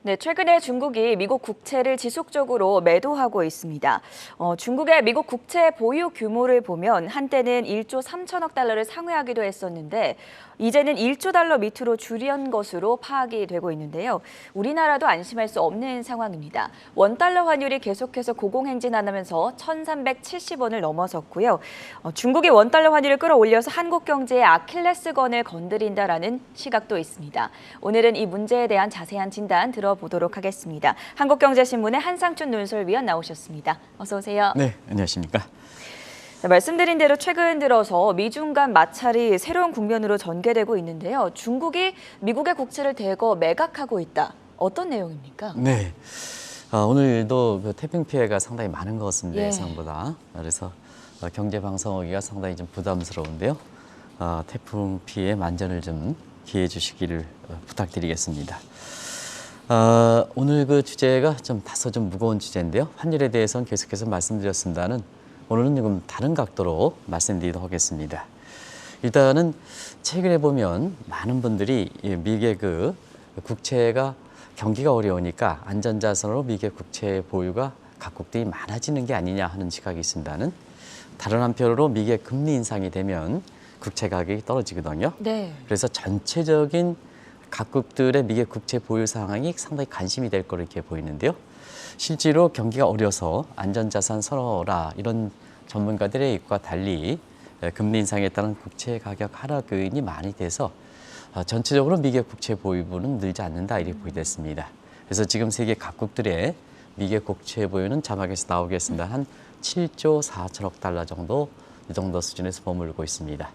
네, 최근에 중국이 미국 국채를 지속적으로 매도하고 있습니다. 중국의 미국 국채 보유 규모를 보면 한때는 1조 3천억 달러를 상회하기도 했었는데 이제는 1조 달러 밑으로 줄인 것으로 파악이 되고 있는데요. 우리나라도 안심할 수 없는 상황입니다. 원달러 환율이 계속해서 고공행진하면서 1,370원을 넘어섰고요. 중국이 원달러 환율을 끌어올려서 한국 경제의 아킬레스건을 건드린다라는 시각도 있습니다. 오늘은 이 문제에 대한 자세한 진단 들어보도록 하겠습니다. 한국경제신문의 한상춘 논설위원 나오셨습니다. 어서 오세요. 네, 안녕하십니까. 네, 말씀드린 대로 최근 들어서 미중 간 마찰이 새로운 국면으로 전개되고 있는데요. 중국이 미국의 국채를 대거 매각하고 있다. 어떤 내용입니까? 네, 오늘도 그 태풍 피해가 상당히 많은 것 같습니다. 예. 예상보다. 그래서 경제 방송하기가 상당히 좀 부담스러운데요. 태풍 피해 만전을 좀 기해 주시기를 부탁드리겠습니다. 오늘 그 주제가 다소 무거운 주제인데요. 환율에 대해서는 계속해서 말씀드렸습니다는 오늘은 조금 다른 각도로 말씀드리도록 하겠습니다. 일단은 최근에 보면 많은 분들이 미국의 그 국채가 경기가 어려우니까 안전자산으로 미국의 국채 보유가 각국들이 많아지는 게 아니냐 하는 시각이 있습니다는 다른 한편으로 미국의 금리 인상이 되면 국채 가격이 떨어지거든요. 네. 그래서 전체적인 각국들의 미국 국채 보유 상황이 상당히 관심이 될 거로 이렇게 보이는데요. 실제로 경기가 어려서 안전자산 선호라 이런 전문가들의 얘기와 달리 금리 인상에 따른 국채 가격 하락 요인이 많이 돼서 전체적으로 미국 국채 보유분은 늘지 않는다 이렇게 보이됐습니다. 그래서 지금 세계 각국들의 미국 국채 보유는 자막에서 나오겠습니다. 한 7조 4천억 달러 정도 이 정도 수준에서 머물고 있습니다.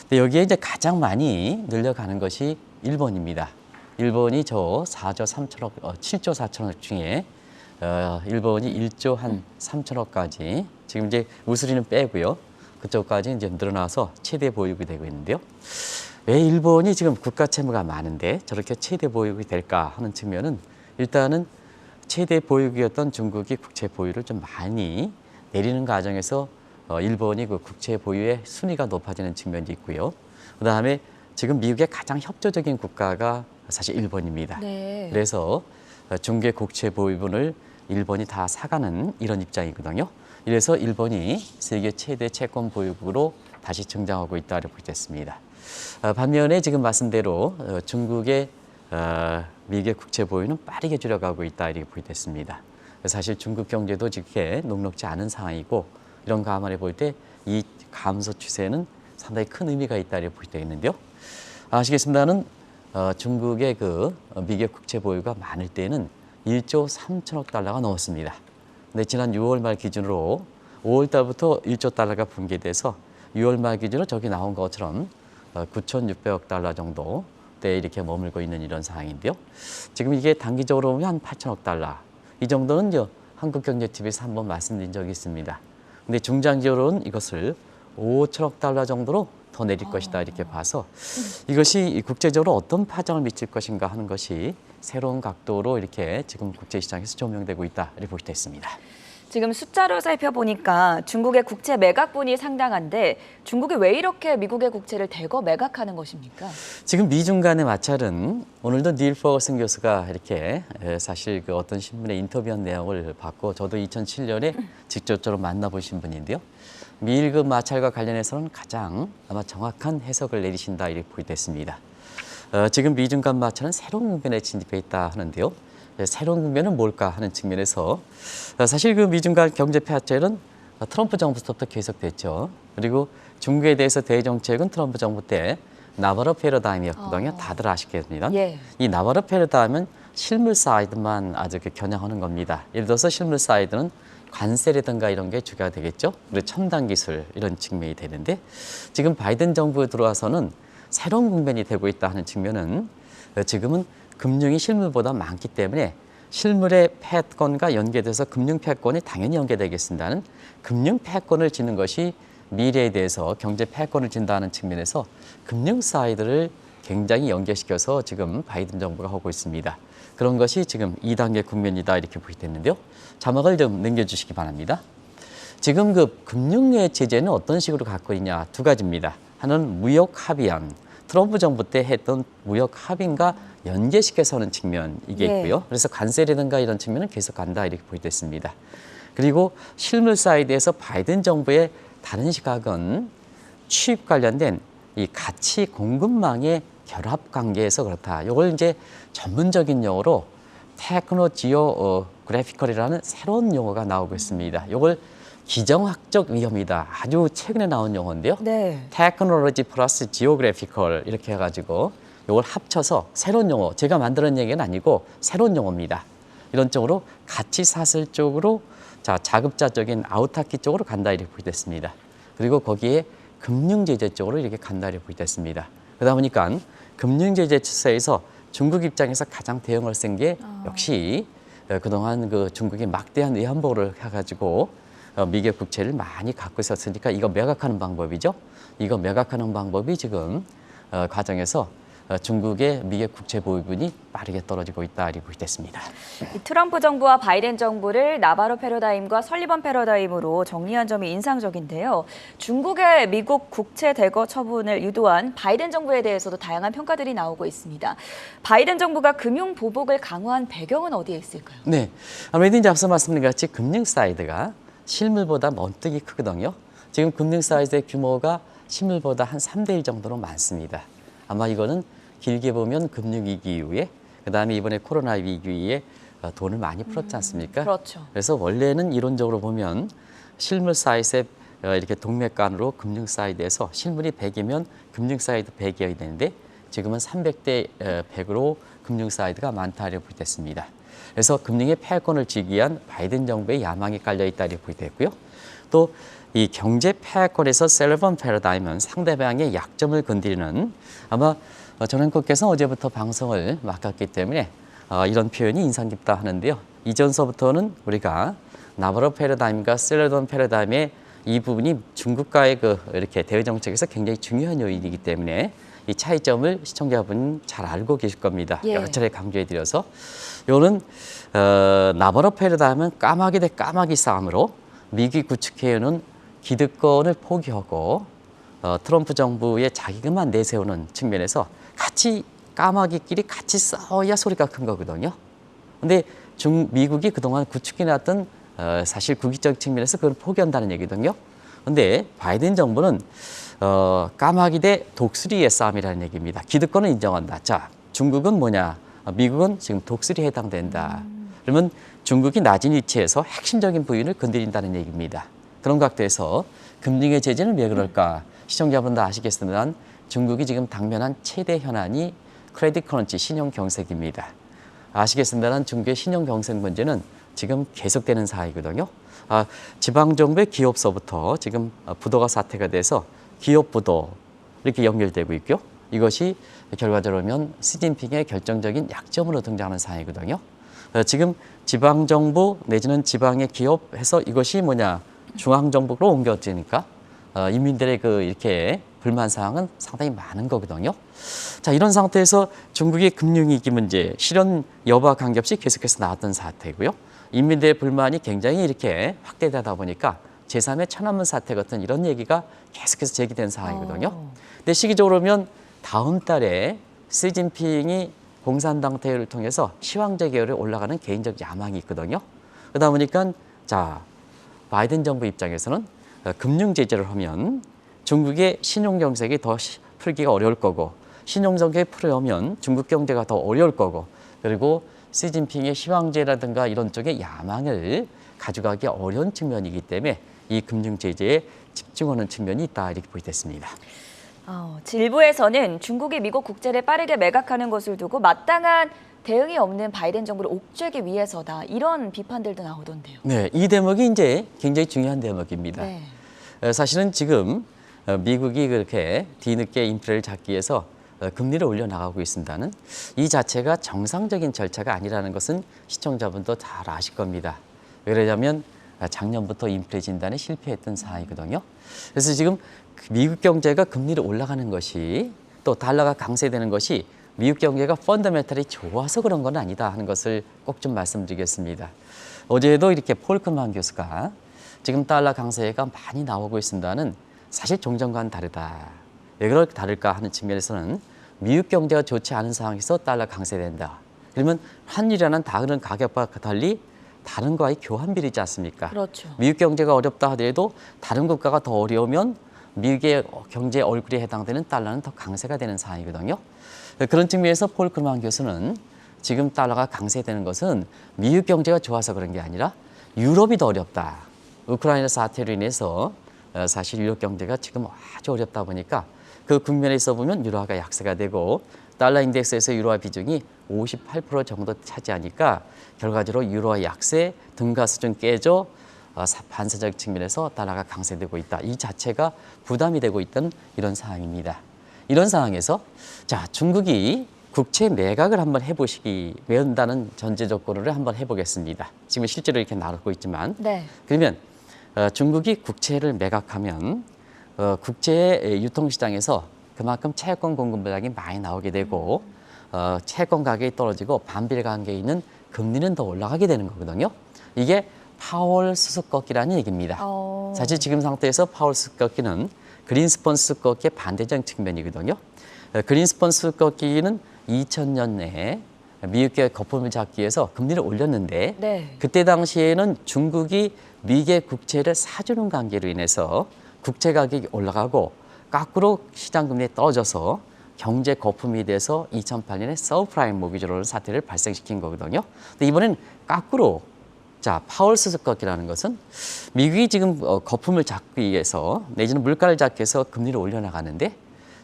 근데 여기에 이제 가장 많이 늘려가는 것이 일본입니다. 일본이 저 7조 4천억 중에 일본이 1조 한 3천억까지 지금 이제 우스리는 빼고요. 그쪽까지 이제 늘어나서 최대 보유국이 되고 있는데요. 왜 일본이 지금 국가 채무가 많은데 저렇게 최대 보유국이 될까 하는 측면은 일단은 최대 보유국이었던 중국이 국채 보유를 좀 많이 내리는 과정에서 일본이 그 국채 보유의 순위가 높아지는 측면이 있고요. 그다음에 지금 미국의 가장 협조적인 국가가 사실 일본입니다. 네. 그래서 중국의 국채 보유분을 일본이 다 사가는 이런 입장이거든요. 이래서 일본이 세계 최대 채권 보유국으로 다시成장하고 있다고 보겠습니다. 반면에 지금 말씀대로 중국의 미국의 국채 보유는 빠르게 줄여가고 있다 이렇게 보겠습니다. 사실 중국 경제도 이렇게 녹록지 않은 상황이고 이런 감안해 볼 때 이 감소 추세는 상당히 큰 의미가 있다 이렇게 볼 때 있는데요. 아시겠습니다는 중국의 그 미국 국채 보유가 많을 때는 1조 3천억 달러가 넘었습니다. 근데 지난 6월 말 기준으로 5월 달부터 1조 달러가 붕괴돼서 6월 말 기준으로 저기 나온 것처럼 9,600억 달러 정도 때 이렇게 머물고 있는 이런 상황인데요. 지금 이게 단기적으로 보면 한 8천억 달러. 이 정도는 한국경제TV에서 한번 말씀드린 적이 있습니다. 근데 중장기적으로는 이것을 5천억 달러 정도로 더 내릴 것이다 이렇게 봐서 이것이 국제적으로 어떤 파장을 미칠 것인가 하는 것이 새로운 각도로 이렇게 지금 국제시장에서 조명되고 있다 이렇게 볼 수 있습니다. 지금 숫자로 살펴보니까 중국의 국채 매각분이 상당한데 중국이 왜 이렇게 미국의 국채를 대거 매각하는 것입니까? 지금 미중 간의 마찰은 오늘도 닐 퍼거슨 교수가 이렇게 사실 그 어떤 신문에 인터뷰한 내용을 봤고 저도 2007년에 직접적으로 만나보신 분인데요. 미일급 마찰과 관련해서는 가장 아마 정확한 해석을 내리신다 이렇게 보이됐습니다. 지금 미중 간 마찰은 새로운 국면에 진입해 있다 하는데요. 새로운 국면은 뭘까 하는 측면에서 사실 그 미중 간 경제 파열은 트럼프 정부부터 계속됐죠. 그리고 중국에 대해서 대정책은 트럼프 정부 때 나바로 패러다임이었거든요. 다들 아시겠습니다. 예. 이 나바로 패러다임은 실물 사이드만 아주 겨냥하는 겁니다. 예를 들어서 실물 사이드는 관세라든가 이런 게 주가 되겠죠. 그리고 첨단 기술 이런 측면이 되는데 지금 바이든 정부에 들어와서는 새로운 국면이 되고 있다 하는 측면은 지금은 금융이 실물보다 많기 때문에 실물의 패권과 연계돼서 금융 패권이 당연히 연계되겠습니다는 금융 패권을 지는 것이 미래에 대해서 경제 패권을 진다는 측면에서 금융 사이드를 굉장히 연계시켜서 지금 바이든 정부가 하고 있습니다. 그런 것이 지금 2단계 국면이다 이렇게 보이겠는데요. 자막을 좀 넘겨주시기 바랍니다. 지금 그 금융의 제재는 어떤 식으로 갖고 있냐 두 가지입니다. 하나는 무역 합의안, 트럼프 정부 때 했던 무역 합의가 연계시켜서 하는 측면 이게 네. 있고요. 그래서 관세라든가 이런 측면은 계속 간다 이렇게 보이겠습니다. 그리고 실물 사이드에서 바이든 정부의 다른 시각은 취입 관련된 이 가치 공급망의 결합 관계에서 그렇다. 이걸 이제 전문적인 용어로 테크노 지오 그래피컬이라는 새로운 용어가 나오고 있습니다. 이걸 기정학적 위험이다. 아주 최근에 나온 용어인데요. 네. 테크놀로지 플러스 지오그래피컬 이렇게 해가지고 이걸 합쳐서 새로운 용어, 제가 만드는 얘기는 아니고 새로운 용어입니다. 이런 쪽으로 가치 사슬 쪽으로 자급자적인 아우타키 쪽으로 간다 이렇게 보이겠습니다. 그리고 거기에 금융제재 쪽으로 이렇게 간다 이렇게 보이겠습니다. 그러다 보니까 금융제재 추세에서 중국 입장에서 가장 대응을 쓴 게 역시 그동안 그 중국이 막대한 외환보호를 해가지고 미국 국채를 많이 갖고 있었으니까 이거 매각하는 방법이죠. 이거 매각하는 방법이 지금 과정에서 중국의 미국 국채 보유분이 빠르게 떨어지고 있다 이렇게 보겠습니다. 이 트럼프 정부와 바이든 정부를 나바로 패러다임과 설리번 패러다임으로 정리한 점이 인상적인데요. 중국의 미국 국채 대거 처분을 유도한 바이든 정부에 대해서도 다양한 평가들이 나오고 있습니다. 바이든 정부가 금융 보복을 강화한 배경은 어디에 있을까요? 네, 아무래도 이제 앞서 말씀드린 같이 금융 사이드가 실물보다 먼뜩이 크거든요. 지금 금융 사이드의 규모가 실물보다 한 3대 1 정도로 많습니다. 아마 이거는 길게 보면 금융위기 이후에 그다음에 이번에 코로나 위기 이후에 돈을 많이 풀었지 않습니까? 그렇죠. 그래서 원래는 이론적으로 보면 실물 사이드에 이렇게 동맥간으로 금융 사이드에서 실물이 100이면 금융 사이드 100이어야 되는데 지금은 300대 100으로 금융 사이드가 많다고 보겠습니다. 그래서 금융의 패권을 쥐기 위한 바이든 정부의 야망이 깔려 있다고 보겠고요. 또 이 경제 패권에서 셀리번 패러다임은 상대방의 약점을 건드리는 아마 전원국께서 어제부터 방송을 맡았기 때문에 이런 표현이 인상 깊다 하는데요. 이전서부터는 우리가 나바로 패러다임과 셀리번 패러다임의 이 부분이 중국과의 이렇게 대외 정책에서 굉장히 중요한 요인이기 때문에 이 차이점을 시청자분 잘 알고 계실 겁니다. 예. 여러 차례 강조해드려서 이거는 나바로 패러다임은 까마귀 대 까마귀 싸움으로 미국이 구축해오는 기득권을 포기하고 트럼프 정부의 자기만 내세우는 측면에서 같이 까마귀끼리 같이 싸워야 소리가 큰 거거든요. 근데 미국이 그동안 구축해놨던 사실 국익적 측면에서 그걸 포기한다는 얘기거든요. 근데 바이든 정부는 까마귀 대 독수리의 싸움이라는 얘기입니다. 기득권을 인정한다. 자, 중국은 뭐냐? 미국은 지금 독수리에 해당된다. 그러면 중국이 낮은 위치에서 핵심적인 부분을 건드린다는 얘기입니다. 그런 각도에서 금융의 제재는 왜 그럴까? 시청자분도 아시겠지만 중국이 지금 당면한 최대 현안이 크레딧 크런치 신용 경색입니다. 아시겠습니다만 중국의 신용 경색 문제는 지금 계속되는 사항이거든요. 지방 정부의 기업서부터 지금 부도가 사태가 돼서 기업 부도 이렇게 연결되고 있고요. 이것이 결과적으로 보면 시진핑의 결정적인 약점으로 등장하는 사항이거든요. 지금 지방 정부 내지는 지방의 기업해서 이것이 뭐냐 중앙 정부로 옮겨지니까 인민들의 이렇게 불만 사항은 상당히 많은 거거든요. 자, 이런 상태에서 중국의 금융위기 문제, 실현 여부와 관계없이 계속해서 나왔던 사태고요. 인민들의 불만이 굉장히 이렇게 확대되다 보니까 제3의 천안문 사태 같은 이런 얘기가 계속해서 제기된 상황이거든요. 근데 시기적으로 보면 다음 달에 시진핑이 공산당 대회를 통해서 시황제 계열에 올라가는 개인적 야망이 있거든요. 그러다 보니까 자, 바이든 정부 입장에서는 금융 제재를 하면 중국의 신용 경색이 더 풀기가 어려울 거고 신용 경색이 풀어오면 중국 경제가 더 어려울 거고 그리고 시진핑의 시황제라든가 이런 쪽의 야망을 가져가기 어려운 측면이기 때문에 이 금융 제재에 집중하는 측면이 있다 이렇게 보겠습니다. 일부에서는 중국이 미국 국채를 빠르게 매각하는 것을 두고 마땅한 대응이 없는 바이든 정부를 옥죄기 위해서다. 이런 비판들도 나오던데요. 네, 이 대목이 이제 굉장히 중요한 대목입니다. 네. 사실은 지금 미국이 그렇게 뒤늦게 인플레를 잡기 위해서 금리를 올려나가고 있습니다는 이 자체가 정상적인 절차가 아니라는 것은 시청자분도 잘 아실 겁니다. 왜냐하면 작년부터 인플레 진단에 실패했던 사항이거든요. 그래서 지금 미국 경제가 금리를 올라가는 것이 또 달러가 강세되는 것이 미국 경제가 펀더멘탈이 좋아서 그런 건 아니다 하는 것을 꼭 좀 말씀드리겠습니다. 어제도 이렇게 폴크만 교수가 지금 달러 강세가 많이 나오고 있습니다는 사실 종전과는 다르다. 왜 그렇게 다를까 하는 측면에서는 미국 경제가 좋지 않은 상황에서 달러 강세된다. 그러면 환율이라는 다른 가격과 달리 다른 거와의 교환 비례지 않습니까? 그렇죠. 미국 경제가 어렵다 하더라도 다른 국가가 더 어려우면 미국의 경제 얼굴에 해당되는 달러는 더 강세가 되는 상황이거든요. 그런 측면에서 폴 크루만 교수는 지금 달러가 강세되는 것은 미국 경제가 좋아서 그런 게 아니라 유럽이 더 어렵다. 우크라이나 사태로 인해서 사실 유럽 경제가 지금 아주 어렵다 보니까 그 국면에 있어 보면 유로화가 약세가 되고 달러 인덱스에서 유로화 비중이 58% 정도 차지하니까 결과적으로 유로화 약세, 등가 수준 깨져 반사적 측면에서 달러가 강세되고 있다. 이 자체가 부담이 되고 있던 이런 상황입니다. 이런 상황에서 자, 중국이 국채 매각을 한번 해보시기 외운다는 전제 조건을 한번 해보겠습니다. 지금 실제로 이렇게 나오고 있지만 네. 그러면 중국이 국채를 매각하면 국채의 유통시장에서 그만큼 채권 공급량이 많이 나오게 되고 채권 가격이 떨어지고 반비례 관계에 있는 금리는 더 올라가게 되는 거거든요. 이게 파월 수습꺾기라는 얘기입니다. 사실 지금 상태에서 파월 수습꺾기는 그린스펀 수습꺾기의 반대적 측면이거든요. 그린스펀 수습꺾기는 2000년에 미국의 거품을 잡기 위해서 금리를 올렸는데 네. 그때 당시에는 중국이 미국의 국채를 사주는 관계로 인해서 국채 가격이 올라가고 거꾸로 시장 금리에 떨어져서 경제 거품이 돼서 2008년에 서브프라임 모기지라는 사태를 발생시킨 거거든요. 근데 이번엔 거꾸로 자, 파월 수습꺾기라는 것은 미국이 지금 거품을 잡기 위해서 내지는 물가를 잡기 위해서 금리를 올려나가는데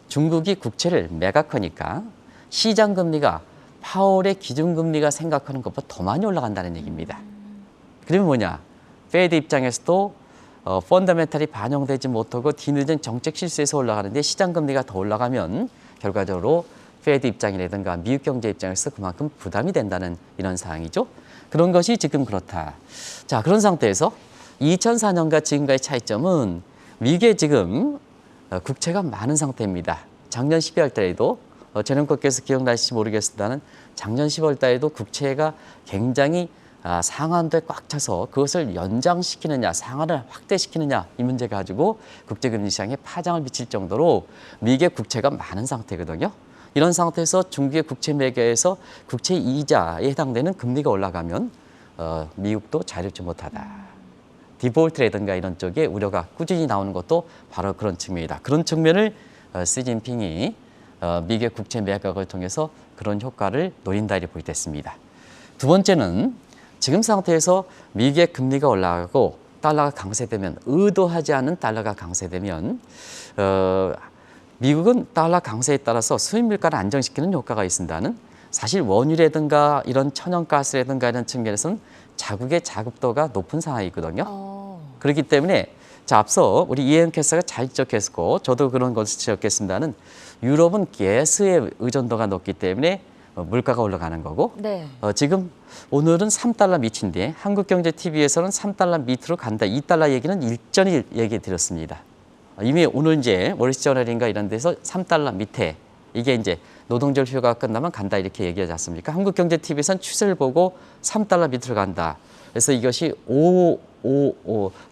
중국이 국채를 매각하니까 시장 금리가 파월의 기준금리가 생각하는 것보다 더 많이 올라간다는 얘기입니다. 그러면 뭐냐? 페드 입장에서도 펀더멘탈이 반영되지 못하고 뒤늦은 정책 실수에서 올라가는데 시장 금리가 더 올라가면 결과적으로 페드 입장이라든가 미국 경제 입장에서 그만큼 부담이 된다는 이런 상황이죠. 그런 것이 지금 그렇다. 자, 그런 상태에서 2004년과 지금과의 차이점은 미국에 지금 국채가 많은 상태입니다. 작년 12월 달에도 재령님께서 기억나실지 모르겠습니다만 작년 10월 달에도 국채가 굉장히 상한도에 꽉 차서 그것을 연장시키느냐 상한을 확대시키느냐 이 문제 가지고 국제금리 시장에 파장을 미칠 정도로 미국의 국채가 많은 상태거든요. 이런 상태에서 중국의 국채 매개에서 국채 이자에 해당되는 금리가 올라가면 미국도 자유롭지 못하다. 디폴트라든가 이런 쪽에 우려가 꾸준히 나오는 것도 바로 그런 측면이다. 그런 측면을 시진핑이 미국의 국채 매각을 통해서 그런 효과를 노린다 이렇게 보겠습니다. 두 번째는 지금 상태에서 미국의 금리가 올라가고 달러가 강세되면 의도하지 않은 달러가 강세되면 미국은 달러 강세에 따라서 수입 물가를 안정시키는 효과가 있습니다는 사실 원유라든가 이런 천연가스라든가 이런 측면에서는 자국의 자급도가 높은 상황이거든요. 그렇기 때문에 자, 앞서 우리 이혜영 캐스터가 잘 지적했고 저도 그런 것을 지적했습니다는 유럽은 가스의 의존도가 높기 때문에 물가가 올라가는 거고 네. 지금 오늘은 3달러 밑인데 한국경제TV에서는 3달러 밑으로 간다. 2달러 얘기는 일전에 얘기 드렸습니다. 이미 오늘 이제 월스트저널인가 이런 데서 3달러 밑에 이게 이제 노동절 휴가가 끝나면 간다 이렇게 얘기하지 않습니까? 한국경제TV에서는 추세를 보고 3달러 밑으로 간다. 그래서 이것이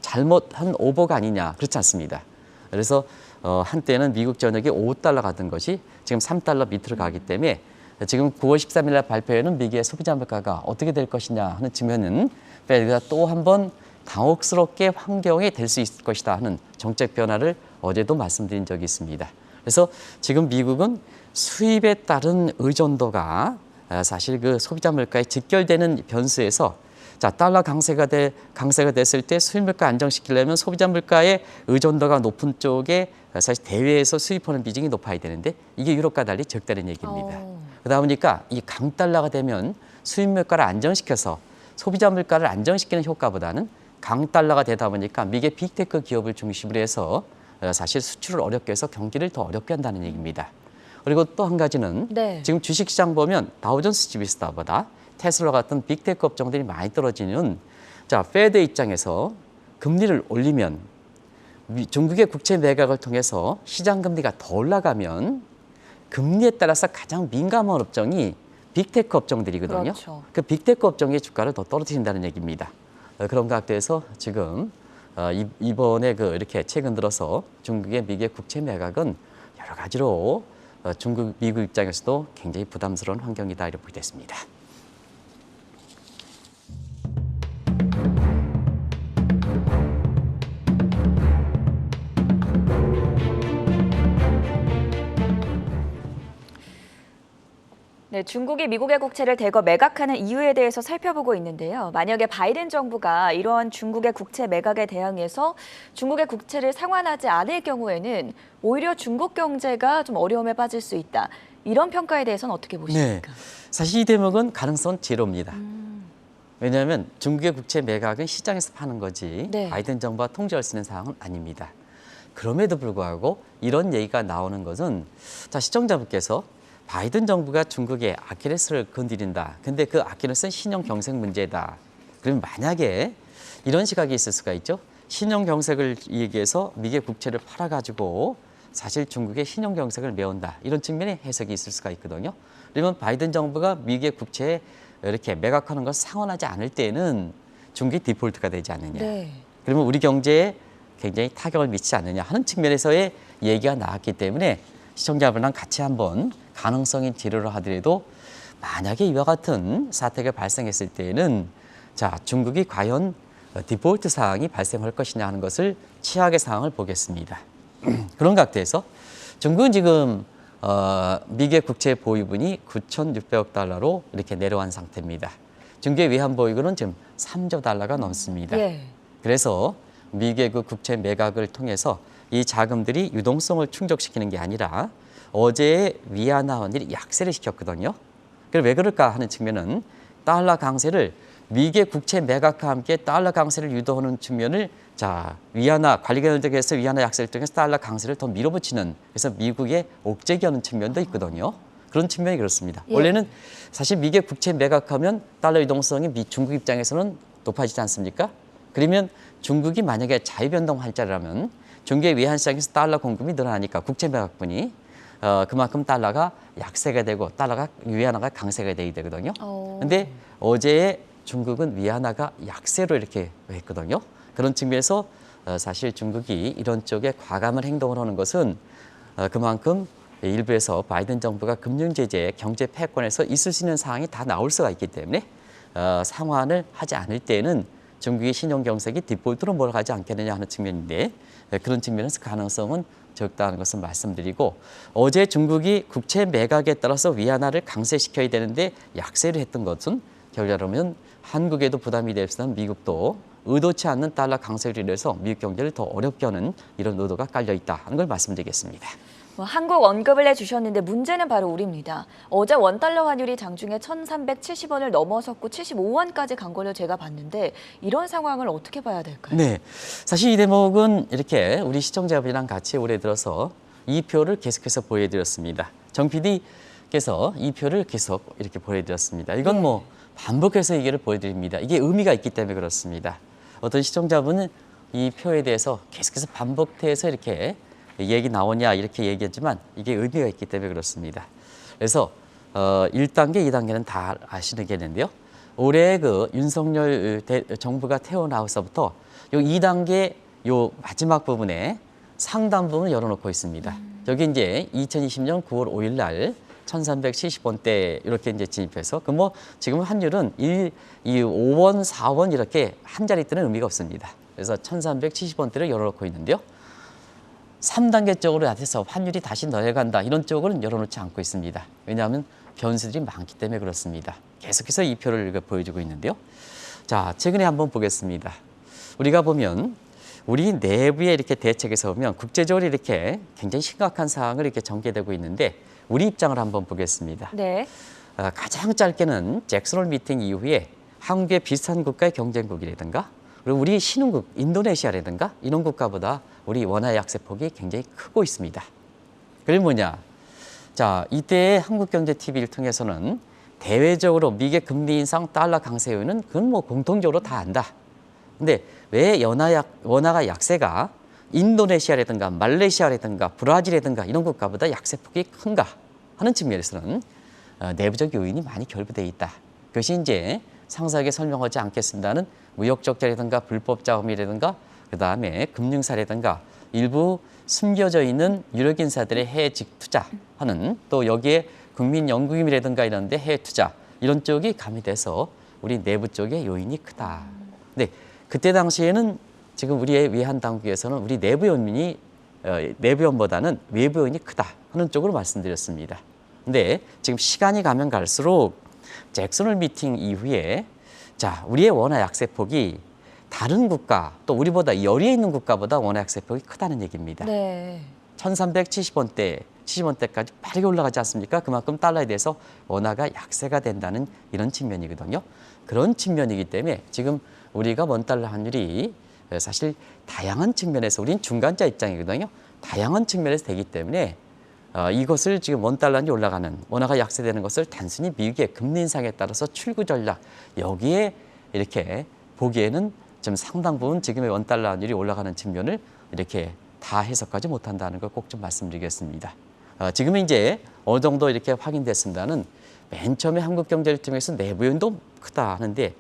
잘못한 오버가 아니냐 그렇지 않습니다. 그래서 한때는 미국 전역에 5달러 가던 것이 지금 3달러 밑으로 가기 때문에 지금 9월 13일 날 발표에는 미국의 소비자 물가가 어떻게 될 것이냐 하는 측면은 페드가 또 한 번 당혹스럽게 환경이 될 수 있을 것이다 하는 정책 변화를 어제도 말씀드린 적이 있습니다. 그래서 지금 미국은 수입에 따른 의존도가 사실 그 소비자 물가에 직결되는 변수에서 자, 달러 강세가 됐을 때 수입 물가 안정시키려면 소비자 물가의 의존도가 높은 쪽에 사실 대외에서 수입하는 비중이 높아야 되는데 이게 유럽과 달리 적다는 얘기입니다. 그러다 보니까 이 강달러가 되면 수입 물가를 안정시켜서 소비자 물가를 안정시키는 효과보다는 강달러가 되다 보니까 미국의 빅테크 기업을 중심으로 해서 사실 수출을 어렵게 해서 경기를 더 어렵게 한다는 얘기입니다. 그리고 또 한 가지는 네. 지금 주식시장 보면 다우존스 지수보다 테슬라 같은 빅테크 업종들이 많이 떨어지는 자, 페드 입장에서 금리를 올리면 중국의 국채 매각을 통해서 시장 금리가 더 올라가면 금리에 따라서 가장 민감한 업종이 빅테크 업종들이거든요. 그렇죠. 그 빅테크 업종의 주가를 더 떨어뜨린다는 얘기입니다. 그런 각도에서 지금 이번에 이렇게 최근 들어서 중국의 미국의 국채 매각은 여러 가지로 중국, 미국 입장에서도 굉장히 부담스러운 환경이다 이렇게 보게 됐습니다. 네, 중국이 미국의 국채를 대거 매각하는 이유에 대해서 살펴보고 있는데요. 만약에 바이든 정부가 이런 중국의 국채 매각에 대항해서 중국의 국채를 상환하지 않을 경우에는 오히려 중국 경제가 좀 어려움에 빠질 수 있다. 이런 평가에 대해서는 어떻게 보십니까? 사실 이 대목은 가능성 제로입니다. 왜냐하면 중국의 국채 매각은 시장에서 파는 거지 네. 바이든 정부가 통제할 수 있는 상황은 아닙니다. 그럼에도 불구하고 이런 얘기가 나오는 것은 자, 시청자분께서 바이든 정부가 중국의 아킬레스를 건드린다. 근데 그 아킬레스는 신용 경색 문제다. 그러면 만약에 이런 시각이 있을 수가 있죠. 신용 경색을 얘기해서 미국의 국채를 팔아가지고 사실 중국의 신용 경색을 메운다. 이런 측면의 해석이 있을 수가 있거든요. 그러면 바이든 정부가 미국의 국채에 이렇게 매각하는 것을 상환하지 않을 때는 중국이 디폴트가 되지 않느냐. 네. 그러면 우리 경제에 굉장히 타격을 미치지 않느냐 하는 측면에서의 얘기가 나왔기 때문에 시청자분랑 같이 한번 가능성인 재료로 하더라도 만약에 이와 같은 사태가 발생했을 때에는 자, 중국이 과연 디폴트 사항이 발생할 것이냐 하는 것을 최악의 상황을 보겠습니다. 그런 각도에서 중국은 지금 미국의 국채 보유분이 9,600억 달러로 이렇게 내려간 상태입니다. 중국의 외환 보유고는 지금 3조 달러가 넘습니다. 예. 그래서 미국의 그 국채 매각을 통해서 이 자금들이 유동성을 충족시키는 게 아니라 어제 위안화 원율이 약세를 시켰거든요. 그래서 왜 그럴까 하는 측면은 달러 강세를 미국의 국채 매각과 함께 달러 강세를 유도하는 측면을 자 위안화 관리계획에서 위안화 약세를 통해서 달러 강세를 더 밀어붙이는 그래서 미국의 옥죄기 하는 측면도 있거든요. 그런 측면이 그렇습니다. 예. 원래는 사실 미국의 국채 매각하면 달러 유동성이 중국 입장에서는 높아지지 않습니까? 그러면 중국이 만약에 자유변동할 자라면 중국의 외환시장에서 달러 공급이 늘어나니까 국채 매각분이 그만큼 달러가 약세가 되고 달러가 위안화가 강세가 되게 되거든요. 근데 어제 중국은 위안화가 약세로 이렇게 했거든요. 그런 측면에서 사실 중국이 이런 쪽에 과감한 행동을 하는 것은 그만큼 일부에서 바이든 정부가 금융 제재, 경제 패권에서 있을 수 있는 상황이 다 나올 수가 있기 때문에 상환을 하지 않을 때는 중국의 신용 경색이 디폴트로 몰아가지 않겠느냐 하는 측면인데 그런 측면에서 가능성은 적다는 것을 말씀드리고 어제 중국이 국채 매각에 따라서 위안화를 강세시켜야 되는데 약세를 했던 것은 결과로는 한국에도 부담이 될 수 있는 미국도 의도치 않는 달러 강세를 인해서 미국 경제를 더 어렵게 하는 이런 의도가 깔려 있다 하는 걸 말씀드리겠습니다. 한국 언급을 해주셨는데 문제는 바로 우리입니다. 어제 원달러 환율이 장중에 1,370원을 넘어섰고 75원까지 간 걸로 제가 봤는데 이런 상황을 어떻게 봐야 될까요? 네, 사실 이 대목은 이렇게 우리 시청자분이랑 같이 올해 들어서 이 표를 계속해서 보여드렸습니다. 정 PD께서 이 표를 계속 이렇게 보여드렸습니다. 이건 뭐 반복해서 얘기를 보여드립니다. 이게 의미가 있기 때문에 그렇습니다. 어떤 시청자분은 이 표에 대해서 계속해서 반복해서 이렇게 얘기 나오냐 이렇게 얘기했지만 이게 의미가 있기 때문에 그렇습니다. 그래서 1단계, 2단계는 다 아시는 게 있는데요. 올해 그 윤석열 정부가 태어나서부터 요 2단계 요 마지막 부분에 상당 부분을 열어놓고 있습니다. 여기 이제 2020년 9월 5일 날 1,370원대 이렇게 이제 진입해서 그 뭐 지금 환율은 5원, 4원 이렇게 한 자리 뜨는 의미가 없습니다. 그래서 1,370원대를 열어놓고 있는데요. 3단계 쪽으로 해서 환율이 다시 내려간다 이런 쪽으로는 열어놓지 않고 있습니다. 왜냐하면 변수들이 많기 때문에 그렇습니다. 계속해서 이 표를 보여주고 있는데요. 자, 최근에 한번 보겠습니다. 우리가 보면 우리 내부의 이렇게 대책에서 보면 국제적으로 이렇게 굉장히 심각한 사항을 이렇게 전개되고 있는데 우리 입장을 한번 보겠습니다. 네. 가장 짧게는 잭슨홀 미팅 이후에 한국의 비슷한 국가의 경쟁국이라든가 그리고 우리 신흥국 인도네시아라든가 이런 국가보다 우리 원화 약세폭이 굉장히 크고 있습니다. 그게 뭐냐? 자, 이때 한국경제TV를 통해서는 대외적으로 미국의 금리 인상, 달러 강세 요인은 그건 뭐 공통적으로 다 안다. 근데 왜 원화가 약세가 인도네시아라든가 말레이시아라든가 브라질이라든가 이런 국가보다 약세폭이 큰가 하는 측면에서는 내부적 요인이 많이 결부되어 있다. 그것이 이제 상세하게 설명하지 않겠습니다는 무역 적자라든가 불법 자금이라든가 그다음에 금융사라든가 일부 숨겨져 있는 유력 인사들의 해외직 투자하는 또 여기에 국민연금이라든가 이런 데 해외 투자 이런 쪽이 가미돼서 우리 내부 쪽의 요인이 크다. 근데 그때 당시에는 지금 우리의 외환 당국에서는 우리 내부 요인이 내부 요인보다는 외부 요인이 크다 하는 쪽으로 말씀드렸습니다. 근데 지금 시간이 가면 갈수록 잭슨 홀 미팅 이후에 자, 우리의 원화 약세 폭이 다른 국가 또 우리보다 열의에 있는 국가보다 원화 약세 폭이 크다는 얘기입니다. 네. 1370원대까지 빠르게 올라가지 않습니까? 그만큼 달러에 대해서 원화가 약세가 된다는 이런 측면이거든요. 그런 측면이기 때문에 지금 우리가 원달러 환율이 사실 다양한 측면에서 우린 중간자 입장이거든요. 다양한 측면에서 되기 때문에 이것을 지금 원달러 환율이 올라가는 원화가 약세되는 것을 단순히 미국의 금리 인상에 따라서 출구 전략 여기에 이렇게 보기에는 좀 상당 부분 지금의 원달러 환율이 올라가는 측면을 이렇게 다 해석하지 못한다는 걸 꼭 좀 말씀드리겠습니다. 지금은 이제 어느 정도 이렇게 확인됐습니다는 맨 처음에 한국 경제를 통해서 내부 요인도 크다 하는데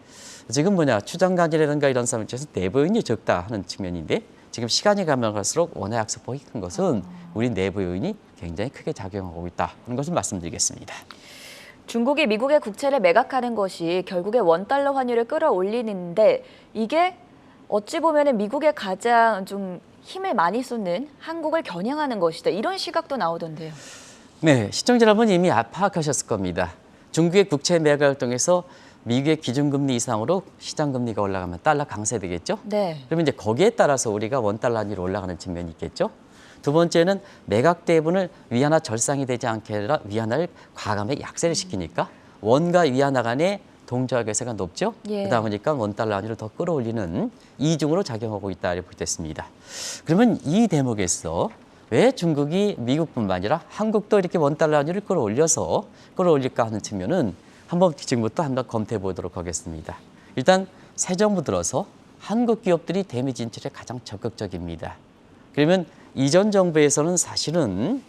지금 추장관이라든가 이런 사람에 대해서 내부 요인이 적다 하는 측면인데 지금 시간이 가면 갈수록 원화 약세폭이 큰 것은 우리 내부 요인이 굉장히 크게 작용하고 있다 하는 것을 말씀드리겠습니다. 중국이 미국의 국채를 매각하는 것이 결국에 원달러 환율을 끌어올리는데 이게 어찌 보면 미국의 가장 좀 힘을 많이 쏟는 한국을 겨냥하는 것이다. 이런 시각도 나오던데요. 네, 시청자 여러분 이미 파악하셨을 겁니다. 중국의 국채 매각을 통해서 미국의 기준금리 이상으로 시장금리가 올라가면 달러 강세되겠죠? 네. 그러면 이제 거기에 따라서 우리가 원달러 환율이 올라가는 측면이 있겠죠? 두 번째는 매각 대부분을 위안화 절상이 되지 않게 아니라 위안화를 과감하게 약세를 시키니까 원과 위안화 간의 동조화 괴세가 높죠. 예. 그러다 보니까 원달러 환율을 더 끌어올리는 이중으로 작용하고 있다 이렇게 보겠습니다. 그러면 이 대목에서 왜 중국이 미국뿐만 아니라 한국도 이렇게 원달러 환율을 끌어올릴까 하는 측면은 지금부터 한번 검토해 보도록 하겠습니다. 일단 새 정부 들어서 한국 기업들이 대미 진출에 가장 적극적입니다. 그러면 이전 정부에서는 사실은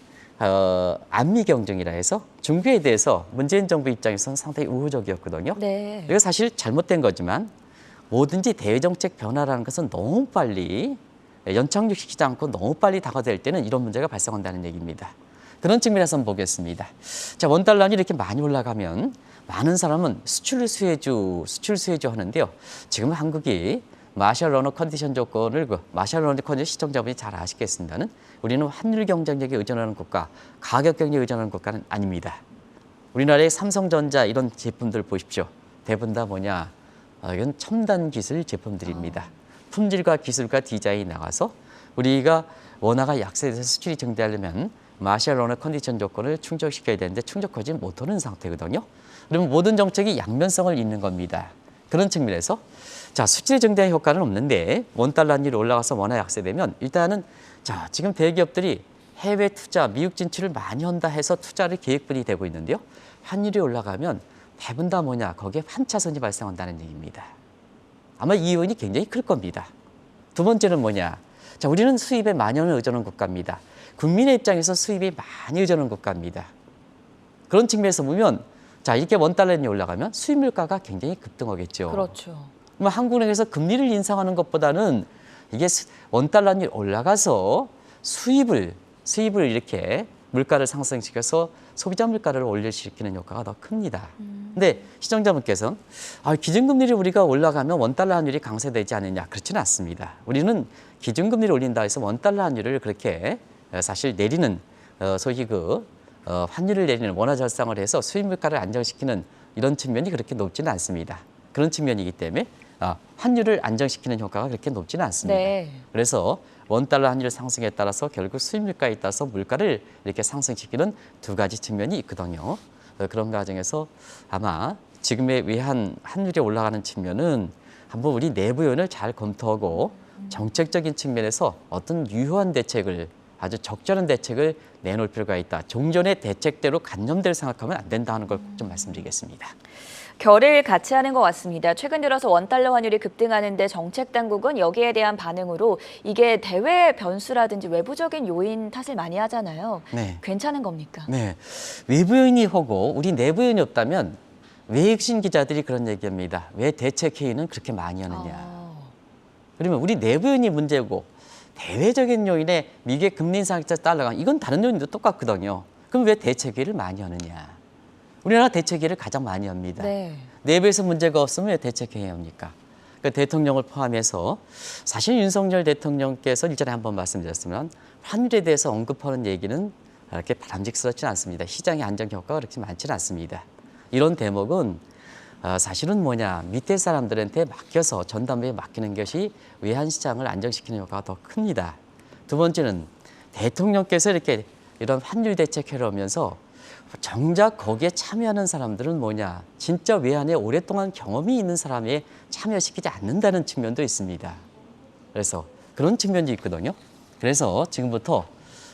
안미 경쟁이라 해서 중국에 대해서 문재인 정부 입장에서는 상당히 우호적이었거든요. 네. 이거 사실 잘못된 거지만 뭐든지 대외정책 변화라는 것은 너무 빨리 연착륙시키지 않고 너무 빨리 다가될 때는 이런 문제가 발생한다는 얘기입니다. 그런 측면에서 한번 보겠습니다. 자, 원달러 환율이 이렇게 많이 올라가면 많은 사람은 수출 수혜주 하는데요. 지금 한국이 마샬 러너 컨디션 조건을 마샬 러너 컨디션 시청자분이 잘 아시겠습니다는 우리는 환율 경쟁력에 의존하는 국가, 가격 경쟁에 의존하는 국가는 아닙니다. 우리나라의 삼성전자 이런 제품들 보십시오. 대부분 다 이건 첨단 기술 제품들입니다. 품질과 기술과 디자인이 나가서 우리가 원화가 약세돼서 수출이 증대하려면 마샬 러너 컨디션 조건을 충족시켜야 되는데 충족하지 못하는 상태거든요. 그러면 모든 정책이 양면성을 잇는 겁니다. 그런 측면에서 자, 수출 증대 효과는 없는데 원달러 환율이 올라가서 원화 약세되면 일단은 자, 지금 대기업들이 해외 투자, 미국 진출을 많이 한다 해서 투자를 계획분이 되고 있는데요. 환율이 올라가면 대부분 다 거기에 환차선이 발생한다는 얘기입니다. 아마 이 요인이 굉장히 클 겁니다. 두 번째는 자, 우리는 수입에 만연을 의존하는 국가입니다. 국민의 입장에서 수입에 많이 의존하는 국가입니다. 그런 측면에서 보면 자, 이렇게 원달러 환율이 올라가면 수입 물가가 굉장히 급등하겠죠. 그렇죠. 그럼 한국은행에서 금리를 인상하는 것보다는 이게 원달러 환율이 올라가서 수입을 이렇게 물가를 상승시켜서 소비자 물가를 올려시키는 효과가 더 큽니다. 근데 시청자분께서는 기준금리를 우리가 올라가면 원달러 환율이 강세되지 않느냐? 그렇지는 않습니다. 우리는 기준금리를 올린다 해서 원달러 환율을 그렇게 사실 내리는 소위 환율을 내리는 원화 절상을 해서 수입 물가를 안정시키는 이런 측면이 그렇게 높지는 않습니다. 그런 측면이기 때문에 환율을 안정시키는 효과가 그렇게 높지는 않습니다. 네. 그래서 원달러 환율 상승에 따라서 결국 수입 물가에 따라서 물가를 이렇게 상승시키는 두 가지 측면이 있거든요. 그런 과정에서 아마 지금의 외환 환율이 올라가는 측면은 한번 우리 내부 요인을 잘 검토하고 정책적인 측면에서 어떤 유효한 대책을 아주 적절한 대책을 내놓을 필요가 있다. 종전의 대책대로 간념대로 생각하면 안 된다는 걸 꼭 좀 말씀드리겠습니다. 결을 같이 하는 것 같습니다. 최근 들어서 원달러 환율이 급등하는데 정책 당국은 여기에 대한 반응으로 이게 대외 변수라든지 외부적인 요인 탓을 많이 하잖아요. 네. 괜찮은 겁니까? 네. 외부 요인이 하고 우리 내부 요인이 없다면 왜 핵심 기자들이 그런 얘기합니다. 왜 대책 회의는 그렇게 많이 하느냐. 그러면 우리 내부 요인이 문제고 대외적인 요인에 미국의 금리 인상에서 달러가 이건 다른 요인도 똑같거든요. 그럼 왜 대책회의를 많이 하느냐? 우리나라 대책회의를 가장 많이 합니다. 네. 내부에서 문제가 없으면 왜 대책회의 합니까? 그 대통령을 포함해서 사실 윤석열 대통령께서 일전에 한번 말씀드렸지만 환율에 대해서 언급하는 얘기는 그렇게 바람직스럽지 않습니다. 시장의 안정 효과가 그렇게 많지는 않습니다. 이런 대목은 사실은 뭐냐, 밑에 사람들한테 맡겨서 전담부에 맡기는 것이 외환시장을 안정시키는 효과가 더 큽니다. 두 번째는 대통령께서 이렇게 이런 환율 대책회를 하면서 정작 거기에 참여하는 사람들은 뭐냐, 진짜 외환에 오랫동안 경험이 있는 사람에 참여시키지 않는다는 측면도 있습니다. 그래서 그런 측면도 있거든요. 그래서 지금부터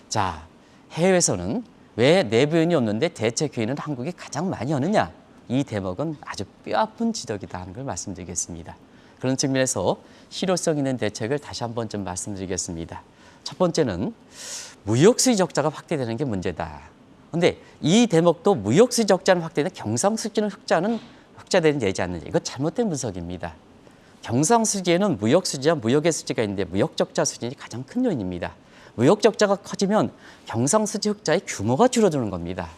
자, 해외에서는 왜 내부연이 없는데 대책회의는 한국이 가장 많이 하느냐? 이 대목은 아주 뼈아픈 지적이다 하는 걸 말씀드리겠습니다. 그런 측면에서 실효성 있는 대책을 다시 한번 좀 말씀드리겠습니다. 첫 번째는 무역수지 적자가 확대되는 게 문제다. 그런데 이 대목도 무역수지 적자는 확대되는 경상수지는 흑자되는 예지 않느냐. 이거 잘못된 분석입니다. 경상수지에는 무역수지와 무역의 수지가 있는데 무역적자 수준이 가장 큰 요인입니다. 무역적자가 커지면 경상수지 흑자의 규모가 줄어드는 겁니다.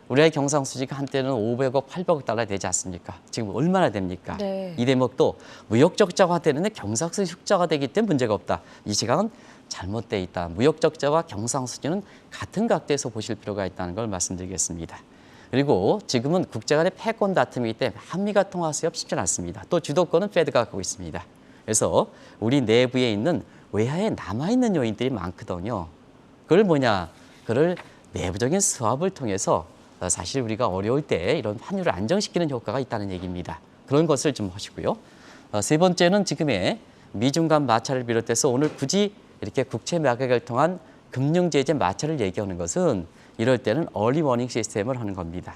우리나라의 경상수지가 한때는 500억, 800억 달러 되지 않습니까? 지금 얼마나 됩니까? 네. 이 대목도 무역적자가 되는데 경상수지 흑자가 되기 때문에 문제가 없다. 이 시각은 잘못되어 있다. 무역적자와 경상수지는 같은 각도에서 보실 필요가 있다는 걸 말씀드리겠습니다. 그리고 지금은 국제 간의 패권 다툼이기 때문에 한미가 통화 수협 쉽지 않습니다. 또 주도권은 패드가 갖고 있습니다. 그래서 우리 내부에 있는 외화에 남아있는 요인들이 많거든요. 그걸 뭐냐? 그걸 내부적인 수합을 통해서 사실 우리가 어려울 때 이런 환율을 안정시키는 효과가 있다는 얘기입니다. 그런 것을 좀 하시고요. 세 번째는 지금의 미중 간 마찰을 비롯해서 오늘 굳이 이렇게 국채 매각을 통한 금융제재 마찰을 얘기하는 것은 이럴 때는 얼리 워닝 시스템을 하는 겁니다.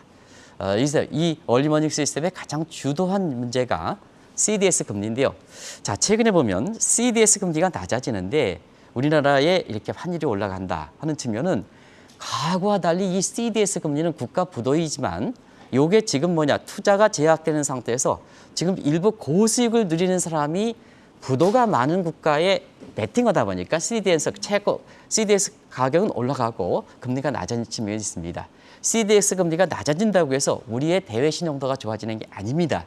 이 얼리 워닝 시스템의 가장 주도한 문제가 CDS 금리인데요. 자, 최근에 보면 CDS 금리가 낮아지는데 우리나라에 이렇게 환율이 올라간다 하는 측면은 과거와 달리 이 CDS 금리는 국가 부도이지만 이게 지금 뭐냐, 투자가 제약되는 상태에서 지금 일부 고수익을 누리는 사람이 부도가 많은 국가에 베팅하다 보니까 CDS 가격은 올라가고 금리가 낮아진 측면이 있습니다. CDS 금리가 낮아진다고 해서 우리의 대외 신용도가 좋아지는 게 아닙니다.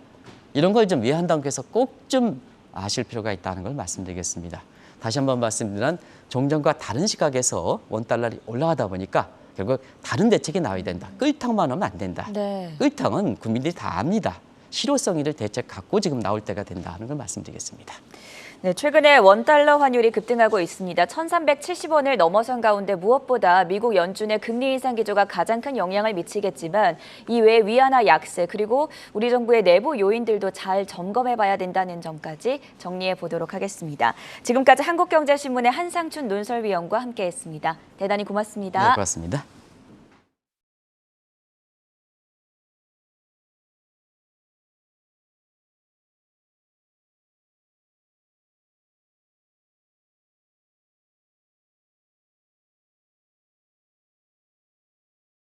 이런 걸 좀 외환당국에서 꼭 좀 아실 필요가 있다는 걸 말씀드리겠습니다. 다시 한번 말씀드리면 종전과 다른 시각에서 원달러이 올라가다 보니까 결국 다른 대책이 나와야 된다. 끌탕만 하면 안 된다. 네. 끌탕은 국민들이 다 압니다. 실효성 있는 대책 갖고 지금 나올 때가 된다 하는 걸 말씀드리겠습니다. 네, 최근에 원달러 환율이 급등하고 있습니다. 1,370원을 넘어선 가운데 무엇보다 미국 연준의 금리 인상 기조가 가장 큰 영향을 미치겠지만 이외에 위안화 약세 그리고 우리 정부의 내부 요인들도 잘 점검해봐야 된다는 점까지 정리해 보도록 하겠습니다. 지금까지 한국경제신문의 한상춘 논설위원과 함께했습니다. 대단히 고맙습니다. 네, 고맙습니다.